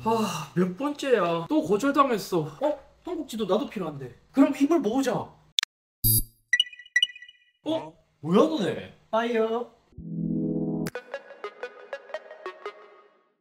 아, 몇 번째야. 또 거절당했어. 한국지도 나도 필요한데. 그럼 힘을 모으자. 뭐야 너네? 빠이요.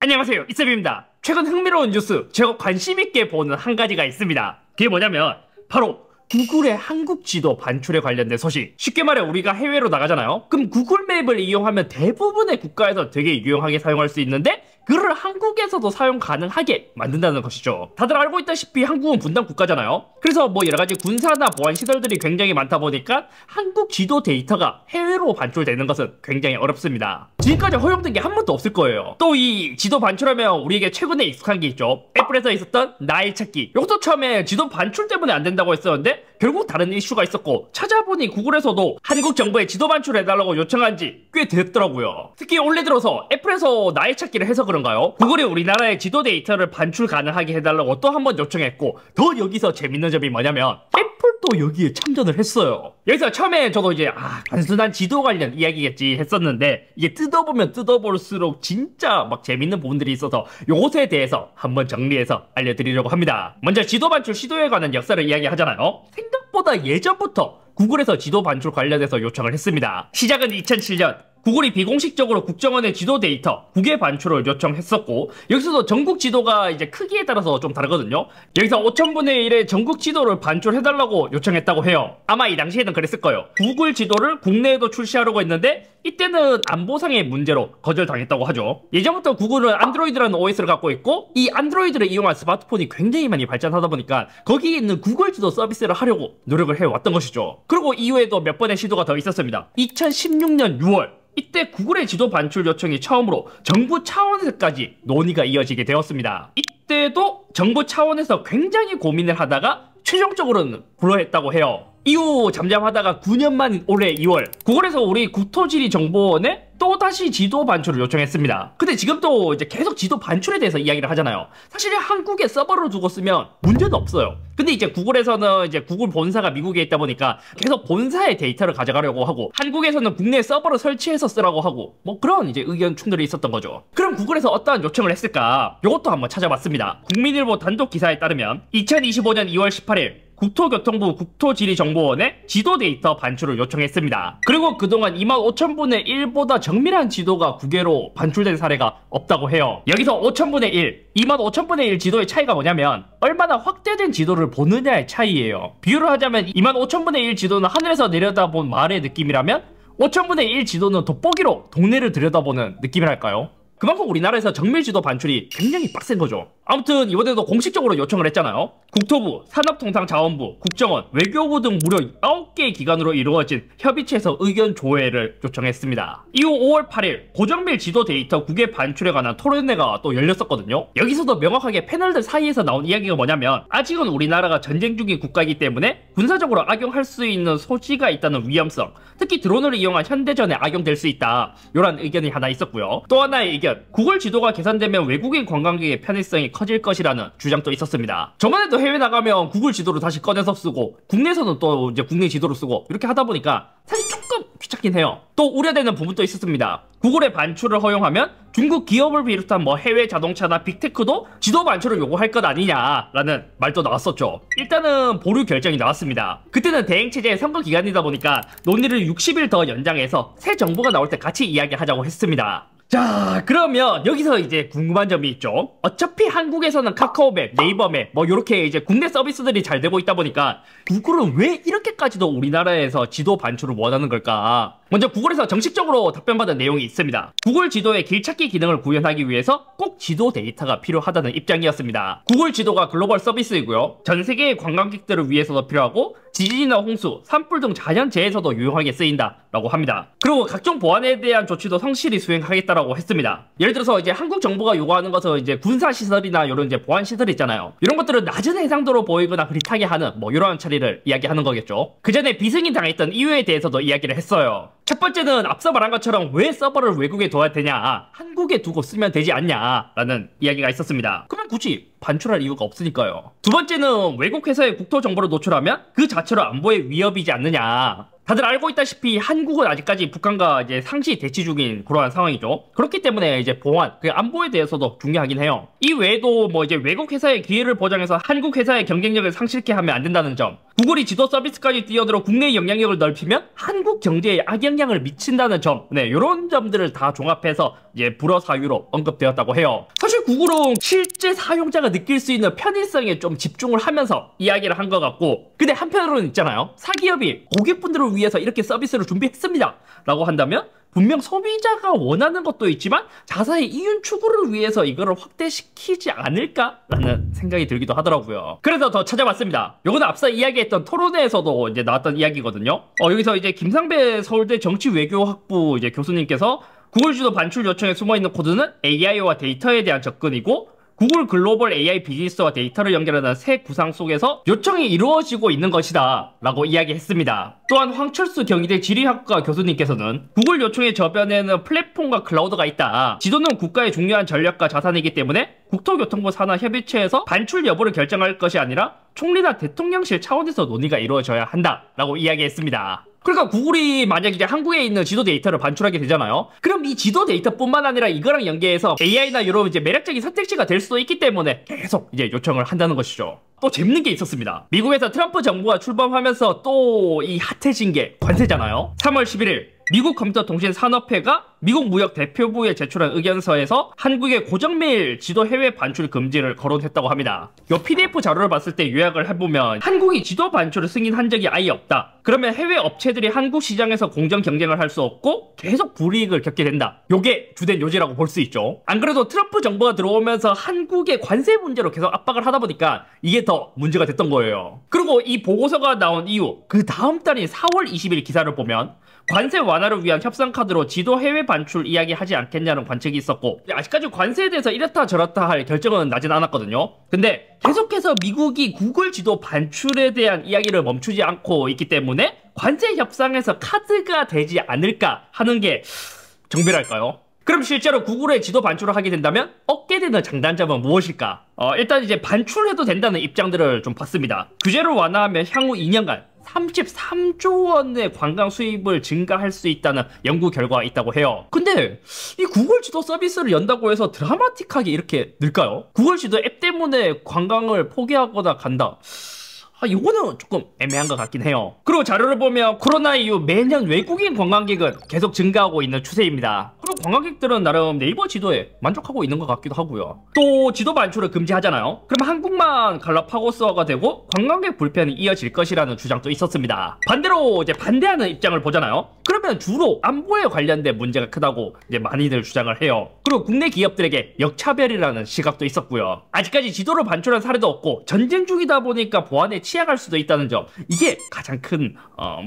안녕하세요, 이쌤입니다. 최근 흥미로운 뉴스, 제가 관심있게 보는 한 가지가 있습니다. 그게 뭐냐면 바로 구글의 한국 지도 반출에 관련된 소식. 쉽게 말해 우리가 해외로 나가잖아요. 그럼 구글 맵을 이용하면 대부분의 국가에서 되게 유용하게 사용할 수 있는데 그를 한국에서도 사용 가능하게 만든다는 것이죠. 다들 알고 있다시피 한국은 분단 국가잖아요. 그래서 뭐 여러가지 군사나 보안 시설들이 굉장히 많다 보니까 한국 지도 데이터가 해외로 반출되는 것은 굉장히 어렵습니다. 지금까지 허용된 게 한 번도 없을 거예요. 또 이 지도 반출하면 우리에게 최근에 익숙한 게 있죠. 애플에서 있었던 나일 찾기. 이것도 처음에 지도 반출 때문에 안 된다고 했었는데 결국 다른 이슈가 있었고, 찾아보니 구글에서도 한국 정부에 지도 반출해달라고 요청한 지 꽤 됐더라고요. 특히 올해 들어서 애플에서 나일 찾기를 해서 그런가요? 구글이 우리나라의 지도 데이터를 반출 가능하게 해달라고 또 한 번 요청했고, 더 여기서 재밌는 점이 뭐냐면 애플도 여기에 참전을 했어요. 여기서 처음에 저도 이제 단순한 지도 관련 이야기겠지 했었는데, 이게 뜯어보면 뜯어볼수록 진짜 막 재밌는 부분들이 있어서 요것에 대해서 한번 정리해서 알려드리려고 합니다. 먼저 지도 반출 시도에 관한 역사를 이야기하잖아요. 생각보다 예전부터 구글에서 지도 반출 관련해서 요청을 했습니다. 시작은 2007년 구글이 비공식적으로 국정원의 지도 데이터 국외 반출을 요청했었고, 여기서도 전국 지도가 이제 크기에 따라서 좀 다르거든요. 여기서 5000분의 1의 전국 지도를 반출해달라고 요청했다고 해요. 아마 이 당시에는 그랬을 거예요. 구글 지도를 국내에도 출시하려고 했는데 이때는 안보상의 문제로 거절당했다고 하죠. 예전부터 구글은 안드로이드라는 OS를 갖고 있고, 이 안드로이드를 이용한 스마트폰이 굉장히 많이 발전하다 보니까 거기에 있는 구글 지도 서비스를 하려고 노력을 해왔던 것이죠. 그리고 이후에도 몇 번의 시도가 더 있었습니다. 2016년 6월 이때 구글의 지도 반출 요청이 처음으로 정부 차원에서까지 논의가 이어지게 되었습니다. 이때도 정부 차원에서 굉장히 고민을 하다가 최종적으로는 불허했다고 해요. 이후 잠잠하다가 9년 만인 올해 2월 구글에서 우리 국토지리정보원에 또다시 지도 반출을 요청했습니다. 근데 지금 또 이제 계속 지도 반출에 대해서 이야기를 하잖아요. 사실 한국에 서버를 두고 쓰면 문제는 없어요. 근데 이제 구글에서는 이제 구글 본사가 미국에 있다 보니까 계속 본사의 데이터를 가져가려고 하고, 한국에서는 국내 서버를 설치해서 쓰라고 하고, 뭐 그런 이제 의견 충돌이 있었던 거죠. 그럼 구글에서 어떠한 요청을 했을까? 이것도 한번 찾아봤습니다. 국민일보 단독 기사에 따르면 2025년 2월 18일 국토교통부 국토지리정보원에 지도 데이터 반출을 요청했습니다. 그리고 그동안 25,000분의 1보다 정밀한 지도가 국외로 반출된 사례가 없다고 해요. 여기서 5,000분의 1, 25,000분의 1 지도의 차이가 뭐냐면 얼마나 확대된 지도를 보느냐의 차이예요. 비유를 하자면 25,000분의 1 지도는 하늘에서 내려다본 말의 느낌이라면 5,000분의 1 지도는 돋보기로 동네를 들여다보는 느낌이랄까요? 그만큼 우리나라에서 정밀지도 반출이 굉장히 빡센 거죠. 아무튼 이번에도 공식적으로 요청을 했잖아요. 국토부, 산업통상자원부, 국정원, 외교부 등 무려 9개의 기관으로 이루어진 협의체에서 의견 조회를 요청했습니다. 이후 5월 8일 고정밀 지도 데이터 국외 반출에 관한 토론회가 또 열렸었거든요. 여기서도 명확하게 패널들 사이에서 나온 이야기가 뭐냐면, 아직은 우리나라가 전쟁 중인 국가이기 때문에 군사적으로 악용할 수 있는 소지가 있다는 위험성, 특히 드론을 이용한 현대전에 악용될 수 있다, 이런 의견이 하나 있었고요. 또 하나의 의견, 구글 지도가 개선되면 외국인 관광객의 편의성이 커질 것이라는 주장도 있었습니다. 저번에도 해외 나가면 구글 지도를 다시 꺼내서 쓰고, 국내에서는 또 이제 국내 지도를 쓰고, 이렇게 하다 보니까 사실 조금 귀찮긴 해요. 또 우려되는 부분도 있었습니다. 구글의 반출을 허용하면 중국 기업을 비롯한 뭐 해외 자동차나 빅테크도 지도 반출을 요구할 것 아니냐라는 말도 나왔었죠. 일단은 보류 결정이 나왔습니다. 그때는 대행체제의 선거 기간이다 보니까 논의를 60일 더 연장해서 새 정부가 나올 때 같이 이야기하자고 했습니다. 자, 그러면 여기서 이제 궁금한 점이 있죠. 어차피 한국에서는 카카오맵, 네이버맵 뭐 요렇게 이제 국내 서비스들이 잘 되고 있다 보니까 구글은 왜 이렇게까지도 우리나라에서 지도 반출을 원하는 걸까? 먼저 구글에서 정식적으로 답변받은 내용이 있습니다. 구글 지도의 길찾기 기능을 구현하기 위해서 꼭 지도 데이터가 필요하다는 입장이었습니다. 구글 지도가 글로벌 서비스이고요. 전 세계의 관광객들을 위해서도 필요하고, 지진이나 홍수, 산불 등 자연재해에서도 유용하게 쓰인다 라고 합니다. 그리고 각종 보안에 대한 조치도 성실히 수행하겠다라고 했습니다. 예를 들어서 이제 한국 정부가 요구하는 것은 이제 군사시설이나 이런 이제 보안시설 있잖아요. 이런 것들은 낮은 해상도로 보이거나 흐릿하게 하는 뭐 이러한 처리를 이야기하는 거겠죠. 그 전에 비승인 당했던 이유에 대해서도 이야기를 했어요. 첫 번째는 앞서 말한 것처럼 왜 서버를 외국에 둬야 되냐, 한국에 두고 쓰면 되지 않냐 라는 이야기가 있었습니다. 그러면 굳이 반출할 이유가 없으니까요. 두 번째는 외국 회사의 국토 정보를 노출하면 그 자체로 안보에 위협이지 않느냐. 다들 알고 있다시피 한국은 아직까지 북한과 이제 상시 대치 중인 그러한 상황이죠. 그렇기 때문에 이제 보안, 그 안보에 대해서도 중요하긴 해요. 이 외에도 뭐 이제 외국 회사의 기회를 보장해서 한국 회사의 경쟁력을 상실케 하면 안 된다는 점. 구글이 지도 서비스까지 뛰어들어 국내의 영향력을 넓히면 한국 경제에 악영향을 미친다는 점. 네, 이런 점들을 다 종합해서 이제 불어 사유로 언급되었다고 해요. 사실 구글은 실제 사용자가 느낄 수 있는 편의성에 좀 집중을 하면서 이야기를 한 것 같고, 근데 한편으로는 있잖아요. 사기업이 고객분들을 위해서 이렇게 서비스를 준비했습니다 라고 한다면 분명 소비자가 원하는 것도 있지만 자사의 이윤 추구를 위해서 이거를 확대시키지 않을까라는 생각이 들기도 하더라고요. 그래서 더 찾아봤습니다. 요거는 앞서 이야기했던 토론회에서도 이제 나왔던 이야기거든요. 여기서 이제 김상배 서울대 정치외교학부 이제 교수님께서 구글 지도 반출 요청에 숨어있는 코드는 AI와 데이터에 대한 접근이고, 구글 글로벌 AI 비즈니스와 데이터를 연결하는 새 구상 속에서 요청이 이루어지고 있는 것이다 라고 이야기했습니다. 또한 황철수 경희대 지리학과 교수님께서는 구글 요청의 저변에는 플랫폼과 클라우드가 있다. 지도는 국가의 중요한 전략과 자산이기 때문에 국토교통부 산하 협의체에서 반출 여부를 결정할 것이 아니라 총리나 대통령실 차원에서 논의가 이루어져야 한다 라고 이야기했습니다. 그러니까 구글이 만약 이제 한국에 있는 지도 데이터를 반출하게 되잖아요. 그럼 이 지도 데이터뿐만 아니라 이거랑 연계해서 AI나 이런 이제 매력적인 선택지가 될 수도 있기 때문에 계속 이제 요청을 한다는 것이죠. 또 재밌는 게 있었습니다. 미국에서 트럼프 정부가 출범하면서 또 이 핫해진 게 관세잖아요. 3월 11일 미국 컴퓨터통신 산업회가 미국 무역 대표부에 제출한 의견서에서 한국의 고정메일 지도 해외 반출 금지를 거론했다고 합니다. 이 PDF 자료를 봤을 때 요약을 해보면 한국이 지도 반출을 승인한 적이 아예 없다. 그러면 해외 업체들이 한국 시장에서 공정 경쟁을 할 수 없고 계속 불이익을 겪게 된다. 요게 주된 요지라고 볼 수 있죠. 안 그래도 트럼프 정부가 들어오면서 한국의 관세 문제로 계속 압박을 하다 보니까 이게 더 문제가 됐던 거예요. 그리고 이 보고서가 나온 이후 그 다음 달인 4월 20일 기사를 보면 관세 완화를 위한 협상 카드로 지도 해외 반출 이야기하지 않겠냐는 관측이 있었고, 아직까지 관세에 대해서 이렇다 저렇다 할 결정은 나진 않았거든요. 근데 계속해서 미국이 구글 지도 반출에 대한 이야기를 멈추지 않고 있기 때문에 관세 협상에서 카드가 되지 않을까 하는 게 정비랄까요? 그럼 실제로 구글의 지도 반출을 하게 된다면 얻게 되는 장단점은 무엇일까? 일단 이제 반출해도 된다는 입장들을 좀 봤습니다. 규제를 완화하면 향후 2년간 33조 원의 관광 수입을 증가할 수 있다는 연구 결과가 있다고 해요. 근데 이 구글 지도 서비스를 연다고 해서 드라마틱하게 이렇게 늘까요? 구글 지도 앱 때문에 관광을 포기하거나 간다. 이거는 조금 애매한 것 같긴 해요. 그리고 자료를 보면 코로나 이후 매년 외국인 관광객은 계속 증가하고 있는 추세입니다. 그리고 관광객들은 나름 네이버 지도에 만족하고 있는 것 같기도 하고요. 또 지도 반출을 금지하잖아요. 그럼 한국만 갈라파고스화가 되고 관광객 불편이 이어질 것이라는 주장도 있었습니다. 반대로 이제 반대하는 입장을 보잖아요. 그러면 주로 안보에 관련된 문제가 크다고 이제 많이들 주장을 해요. 그리고 국내 기업들에게 역차별이라는 시각도 있었고요. 아직까지 지도를 반출한 사례도 없고 전쟁 중이다 보니까 보안에 취약할 수도 있다는 점, 이게 가장 큰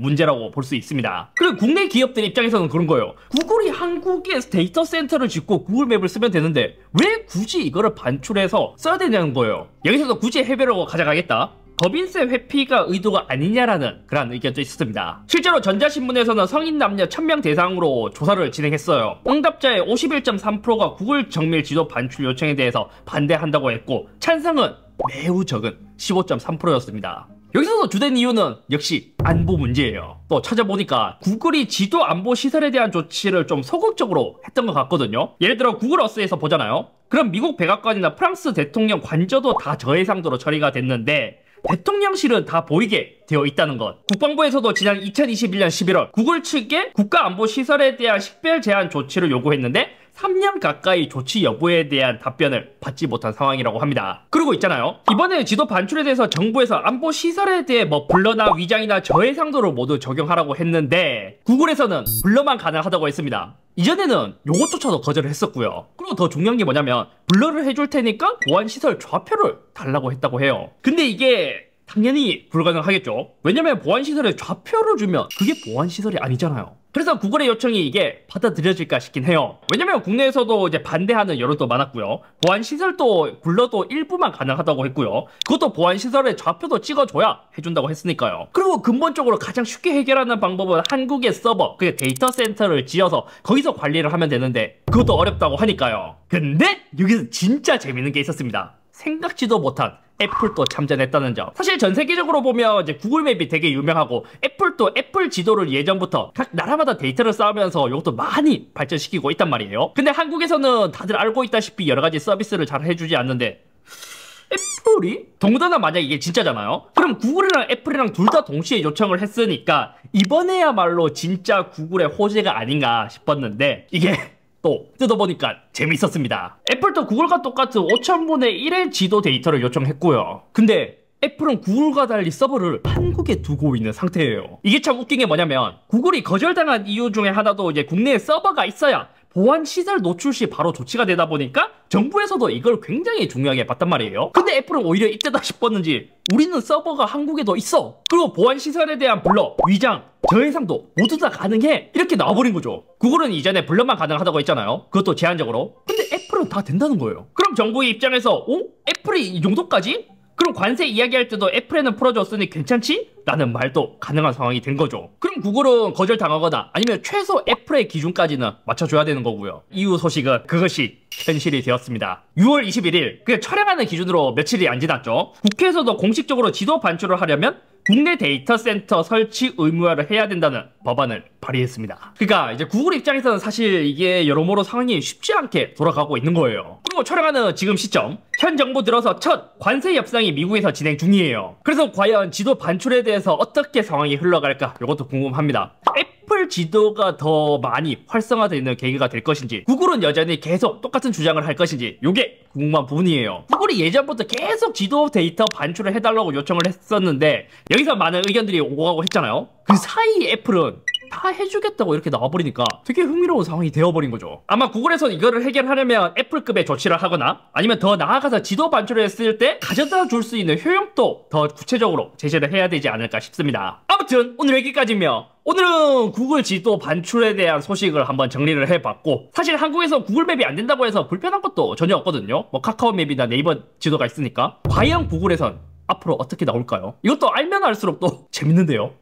문제라고 볼 수 있습니다. 그리고 국내 기업들 입장에서는 그런 거예요. 구글이 한국에 데이터 센터를 짓고 구글맵을 쓰면 되는데 왜 굳이 이거를 반출해서 써야 되냐는 거예요. 여기서도 굳이 해외로 가져가겠다, 법인세 회피가 의도가 아니냐라는 그런 의견도 있었습니다. 실제로 전자신문에서는 성인 남녀 1000명 대상으로 조사를 진행했어요. 응답자의 51.3%가 구글 정밀 지도 반출 요청에 대해서 반대한다고 했고, 찬성은 매우 적은 15.3%였습니다. 여기서도 주된 이유는 역시 안보 문제예요. 또 찾아보니까 구글이 지도 안보 시설에 대한 조치를 좀 소극적으로 했던 것 같거든요. 예를 들어 구글 어스에서 보잖아요. 그럼 미국 백악관이나 프랑스 대통령 관저도 다 저해상도로 처리가 됐는데 대통령실은 다 보이게 되어 있다는 것. 국방부에서도 지난 2021년 11월 구글 측에 국가안보시설에 대한 식별 제한 조치를 요구했는데 3년 가까이 조치 여부에 대한 답변을 받지 못한 상황이라고 합니다. 그리고 있잖아요, 이번에 지도 반출에 대해서 정부에서 안보시설에 대해 뭐 블러나 위장이나 저해상도를 모두 적용하라고 했는데 구글에서는 블러만 가능하다고 했습니다. 이전에는 요것조차도 거절을 했었고요. 그리고 더 중요한 게 뭐냐면 블러를 해줄 테니까 보안시설 좌표를 달라고 했다고 해요. 근데 이게 당연히 불가능하겠죠. 왜냐면 보안시설에 좌표를 주면 그게 보안시설이 아니잖아요. 그래서 구글의 요청이 이게 받아들여질까 싶긴 해요. 왜냐면 국내에서도 이제 반대하는 여론도 많았고요. 보안시설도 블러도 일부만 가능하다고 했고요. 그것도 보안시설에 좌표도 찍어줘야 해준다고 했으니까요. 그리고 근본적으로 가장 쉽게 해결하는 방법은 한국의 서버, 그 데이터 센터를 지어서 거기서 관리를 하면 되는데 그것도 어렵다고 하니까요. 근데 여기서 진짜 재밌는 게 있었습니다. 생각지도 못한 애플도 참전했다는 점. 사실 전 세계적으로 보면 이제 구글 맵이 되게 유명하고 애플도 애플 지도를 예전부터 각 나라마다 데이터를 쌓으면서 이것도 많이 발전시키고 있단 말이에요. 근데 한국에서는 다들 알고 있다시피 여러 가지 서비스를 잘 해주지 않는데 애플이? 더군다나 만약 이게 진짜잖아요? 그럼 구글이랑 애플이랑 둘 다 동시에 요청을 했으니까 이번에야말로 진짜 구글의 호재가 아닌가 싶었는데 이게 또 뜯어보니까 재밌었습니다. 애플도 구글과 똑같은 5000분의 1의 지도 데이터를 요청했고요. 근데 애플은 구글과 달리 서버를 한국에 두고 있는 상태예요. 이게 참 웃긴 게 뭐냐면 구글이 거절당한 이유 중에 하나도 이제 국내에 서버가 있어야 보안 시설 노출 시 바로 조치가 되다 보니까 정부에서도 이걸 굉장히 중요하게 봤단 말이에요. 근데 애플은 오히려 이때다 싶었는지 우리는 서버가 한국에도 있어. 그리고 보안 시설에 대한 블러, 위장, 저해상도 모두 다 가능해. 이렇게 나와버린 거죠. 구글은 이전에 블러만 가능하다고 했잖아요. 그것도 제한적으로. 근데 애플은 다 된다는 거예요. 그럼 정부의 입장에서 애플이 이 정도까지? 그럼 관세 이야기할 때도 애플에는 풀어줬으니 괜찮지? 라는 말도 가능한 상황이 된 거죠. 그럼 구글은 거절당하거나 아니면 최소 애플의 기준까지는 맞춰줘야 되는 거고요. 이후 소식은 그것이 현실이 되었습니다. 6월 21일, 그 촬영하는 기준으로 며칠이 안 지났죠. 국회에서도 공식적으로 지도 반출을 하려면 국내 데이터 센터 설치 의무화를 해야 된다는 법안을 발의했습니다. 그러니까 이제 구글 입장에서는 사실 이게 여러모로 상황이 쉽지 않게 돌아가고 있는 거예요. 그리고 촬영하는 지금 시점, 현 정부 들어서 첫 관세 협상이 미국에서 진행 중이에요. 그래서 과연 지도 반출에 대해서 어떻게 상황이 흘러갈까 이것도 궁금합니다. 애플 지도가 더 많이 활성화되는 계기가 될 것인지, 구글은 여전히 계속 똑같은 주장을 할 것인지 이게 궁금한 부분이에요. 구글이 예전부터 계속 지도 데이터 반출을 해달라고 요청을 했었는데 여기서 많은 의견들이 오고 가고 했잖아요. 그 사이 애플은 다 해주겠다고 이렇게 나와버리니까 되게 흥미로운 상황이 되어버린 거죠. 아마 구글에서 이거를 해결하려면 애플급의 조치를 하거나 아니면 더 나아가서 지도 반출을 했을 때 가져다 줄 수 있는 효용도 더 구체적으로 제시를 해야 되지 않을까 싶습니다. 아무튼 오늘 여기까지며, 오늘은 구글 지도 반출에 대한 소식을 한번 정리를 해봤고, 사실 한국에서 구글 맵이 안 된다고 해서 불편한 것도 전혀 없거든요. 뭐 카카오 맵이나 네이버 지도가 있으니까. 과연 구글에선 앞으로 어떻게 나올까요? 이것도 알면 알수록 또 재밌는데요.